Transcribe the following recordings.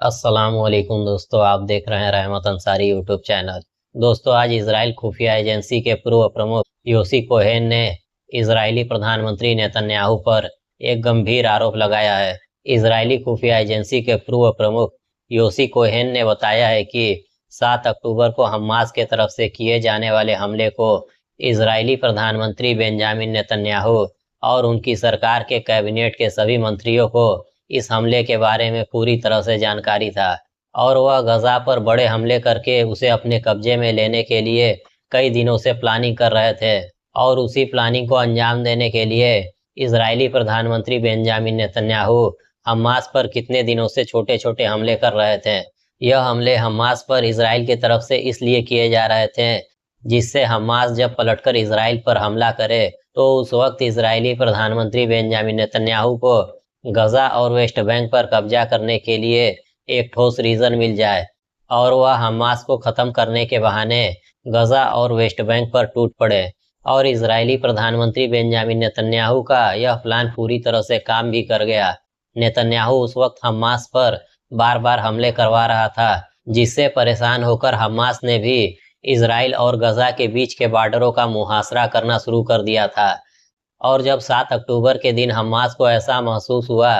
अस्सलामुअलैकुम दोस्तों, आप देख रहे हैं रहमत अंसारी यूट्यूब चैनल। दोस्तों, आज इजराइल खुफिया एजेंसी के पूर्व प्रमुख योसी कोहेन ने इजरायली प्रधानमंत्री नेतन्याहू पर एक गंभीर आरोप लगाया है। इजरायली खुफिया एजेंसी के पूर्व प्रमुख योसी कोहेन ने बताया है कि 7 अक्टूबर को हमास के तरफ से किए जाने वाले हमले को इजरायली प्रधानमंत्री बेंजामिन नेतन्याहू और उनकी सरकार के कैबिनेट के सभी मंत्रियों को इस हमले के बारे में पूरी तरह से जानकारी था और वह गजा पर बड़े हमले करके उसे अपने कब्जे में लेने के लिए कई दिनों से प्लानिंग कर रहे थे और उसी प्लानिंग को अंजाम देने के लिए इजरायली प्रधानमंत्री बेंजामिन नेतन्याहू हमास पर कितने दिनों से छोटे छोटे हमले कर रहे थे। यह हमले हमास पर इजराइल की तरफ से इसलिए किए जा रहे थे जिससे हमास जब पलटकर इजराइल पर हमला करे तो उस वक्त इजरायली प्रधानमंत्री बेंजामिन नेतन्याहू को गजा और वेस्ट बैंक पर कब्जा करने के लिए एक ठोस रीजन मिल जाए और वह हमास को खत्म करने के बहाने गजा और वेस्ट बैंक पर टूट पड़े। और इजरायली प्रधानमंत्री बेंजामिन नेतन्याहू का यह प्लान पूरी तरह से काम भी कर गया। नेतन्याहू उस वक्त हमास पर बार बार हमले करवा रहा था, जिससे परेशान होकर हमास ने भी इजराइल और गजा के बीच के बॉर्डरों का मुहासरा करना शुरू कर दिया था। और जब 7 अक्टूबर के दिन हमास को ऐसा महसूस हुआ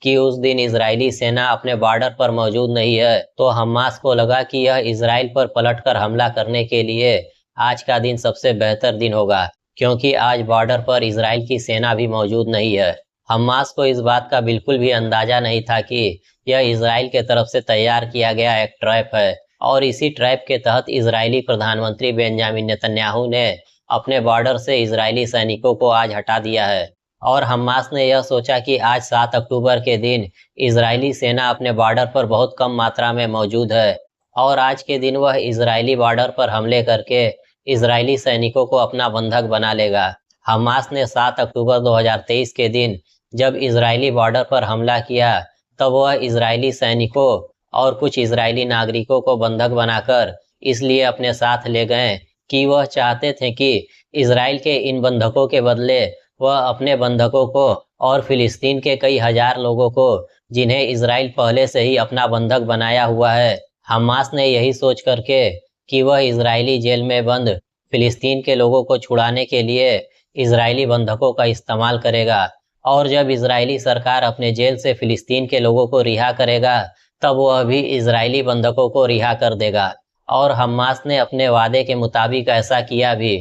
कि उस दिन इजरायली सेना अपने बॉर्डर पर मौजूद नहीं है, तो हमास को लगा कि यह इजराइल पर पलटकर हमला करने के लिए आज का दिन सबसे बेहतर दिन होगा, क्योंकि आज बॉर्डर पर इजराइल की सेना भी मौजूद नहीं है। हमास को इस बात का बिल्कुल भी अंदाजा नहीं था कि यह इजराइल के तरफ से तैयार किया गया एक ट्रैप है और इसी ट्रैप के तहत इजरायली प्रधानमंत्री बेंजामिन नेतन्याहू ने अपने बॉर्डर से इजरायली सैनिकों को आज हटा दिया है। और हमास ने यह सोचा कि आज 7 अक्टूबर के दिन इजरायली सेना अपने बॉर्डर पर बहुत कम मात्रा में मौजूद है और आज के दिन वह इजरायली बॉर्डर पर हमले करके इजरायली सैनिकों को अपना बंधक बना लेगा। हमास ने 7 अक्टूबर 2023 के दिन जब इजरायली बॉर्डर पर हमला किया तब वह इजरायली सैनिकों और कुछ इजरायली नागरिकों को बंधक बनाकर इसलिए अपने साथ ले गए कि वह चाहते थे कि इजराइल के इन बंधकों के बदले वह अपने बंधकों को और फिलिस्तीन के कई हजार लोगों को, जिन्हें इजराइल पहले से ही अपना बंधक बनाया हुआ है, हमास ने यही सोच करके कि वह इजरायली जेल में बंद फिलिस्तीन के लोगों को छुड़ाने के लिए इजरायली बंधकों का इस्तेमाल करेगा और जब इजरायली सरकार अपने जेल से फिलिस्तीन के लोगों को रिहा करेगा तब वह भी इजरायली बंधकों को रिहा कर देगा। और हमास ने अपने वादे के मुताबिक ऐसा किया भी।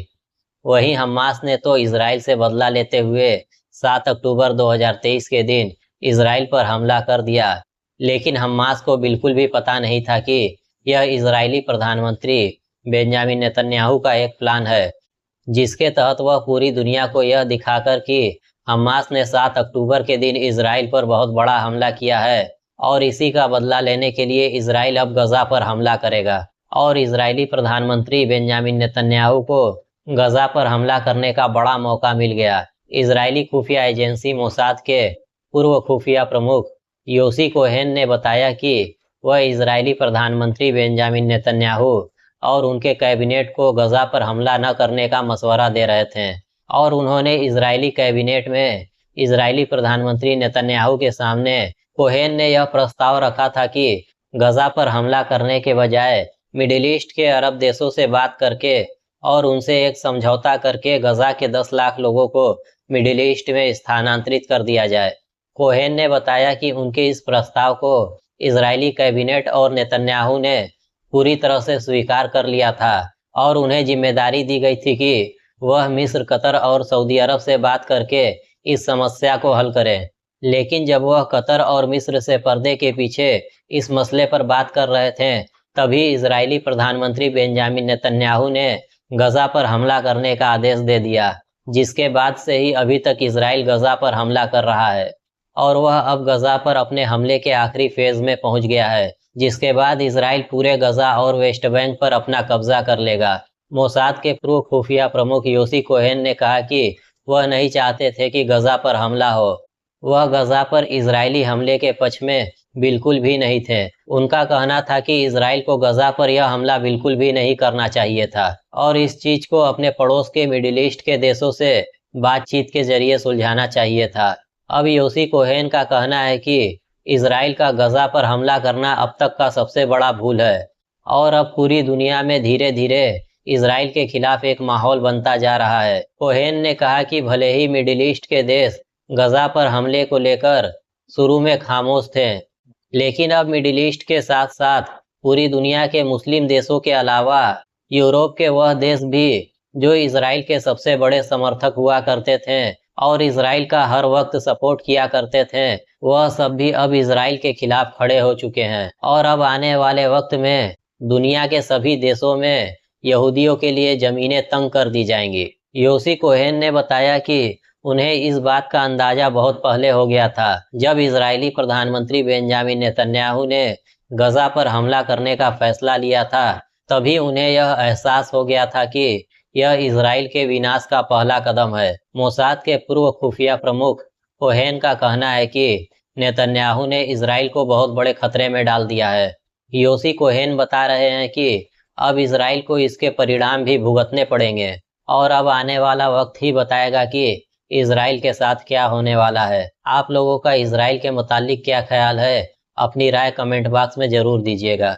वहीं हमास ने तो इजराइल से बदला लेते हुए 7 अक्टूबर 2023 के दिन इजराइल पर हमला कर दिया, लेकिन हमास को बिल्कुल भी पता नहीं था कि यह इजरायली प्रधानमंत्री बेंजामिन नेतन्याहू का एक प्लान है, जिसके तहत वह पूरी दुनिया को यह दिखाकर कि हमास ने 7 अक्टूबर के दिन इजराइल पर बहुत बड़ा हमला किया है और इसी का बदला लेने के लिए इजराइल अब गजा पर हमला करेगा। और इजरायली प्रधानमंत्री बेंजामिन नेतन्याहू को गजा पर हमला करने का बड़ा मौका मिल गया। इजरायली खुफिया एजेंसी मोसाद के पूर्व खुफिया प्रमुख योसी कोहेन ने बताया कि वह इजरायली प्रधानमंत्री बेंजामिन नेतन्याहू और उनके कैबिनेट को गजा पर हमला न करने का मशवरा दे रहे थे और उन्होंने इजरायली कैबिनेट में इजरायली प्रधानमंत्री नेतन्याहू के सामने कोहेन ने यह प्रस्ताव रखा था कि गजा पर हमला करने के बजाय मिडिल ईस्ट के अरब देशों से बात करके और उनसे एक समझौता करके गजा के 10 लाख लोगों को मिडिल ईस्ट में स्थानांतरित कर दिया जाए। कोहेन ने बताया कि उनके इस प्रस्ताव को इजरायली कैबिनेट और नेतन्याहू ने पूरी तरह से स्वीकार कर लिया था और उन्हें जिम्मेदारी दी गई थी कि वह मिस्र, कतर और सऊदी अरब से बात करके इस समस्या को हल करें। लेकिन जब वह कतर और मिस्र से पर्दे के पीछे इस मसले पर बात कर रहे थे तभी इजरायली प्रधानमंत्री बेंजामिन नेतन्याहू ने गजा पर हमला करने का आदेश दे दिया, जिसके बाद से ही अभी तक इजराइल गजा पर हमला कर रहा है और वह अब गजा पर अपने हमले के आखिरी फेज में पहुंच गया है, जिसके बाद इजराइल पूरे गजा और वेस्ट बैंक पर अपना कब्जा कर लेगा। मोसाद के पूर्व खुफिया प्रमुख योसी कोहेन ने कहा कि वह नहीं चाहते थे कि गजा पर हमला हो। वह गजा पर इजरायली हमले के पक्ष में बिल्कुल भी नहीं थे। उनका कहना था कि इजराइल को गजा पर यह हमला बिल्कुल भी नहीं करना चाहिए था और इस चीज को अपने पड़ोस के मिडिल ईस्ट के देशों से बातचीत के जरिए सुलझाना चाहिए था। अब योसी कोहेन का कहना है कि इसराइल का गजा पर हमला करना अब तक का सबसे बड़ा भूल है और अब पूरी दुनिया में धीरे धीरे इसराइल के खिलाफ एक माहौल बनता जा रहा है। कोहेन ने कहा कि भले ही मिडिल ईस्ट के देश गजा पर हमले को लेकर शुरू में खामोश थे, लेकिन अब मिडिल ईस्ट के साथ साथ पूरी दुनिया के मुस्लिम देशों के अलावा यूरोप के वह देश भी जो इसराइल के सबसे बड़े समर्थक हुआ करते थे और इसराइल का हर वक्त सपोर्ट किया करते थे, वह सब भी अब इसराइल के खिलाफ खड़े हो चुके हैं। और अब आने वाले वक्त में दुनिया के सभी देशों में यहूदियों के लिए जमीनें तंग कर दी जाएंगी। योसी कोहेन ने बताया कि उन्हें इस बात का अंदाजा बहुत पहले हो गया था, जब इजरायली प्रधानमंत्री बेंजामिन नेतन्याहू ने गजा पर हमला करने का फैसला लिया था। तभी उन्हें यह एहसास हो गया था कि यह इसराइल के विनाश का पहला कदम है। मोसाद के पूर्व खुफिया प्रमुख कोहेन का कहना है कि नेतन्याहू ने इसराइल को बहुत बड़े खतरे में डाल दिया है। योसी कोहेन बता रहे हैं कि अब इसराइल को इसके परिणाम भी भुगतने पड़ेंगे और अब आने वाला वक्त ही बताएगा कि इसराइल के साथ क्या होने वाला है। आप लोगों का इसराइल के मुतालिक क्या ख्याल है? अपनी राय कमेंट बॉक्स में जरूर दीजिएगा।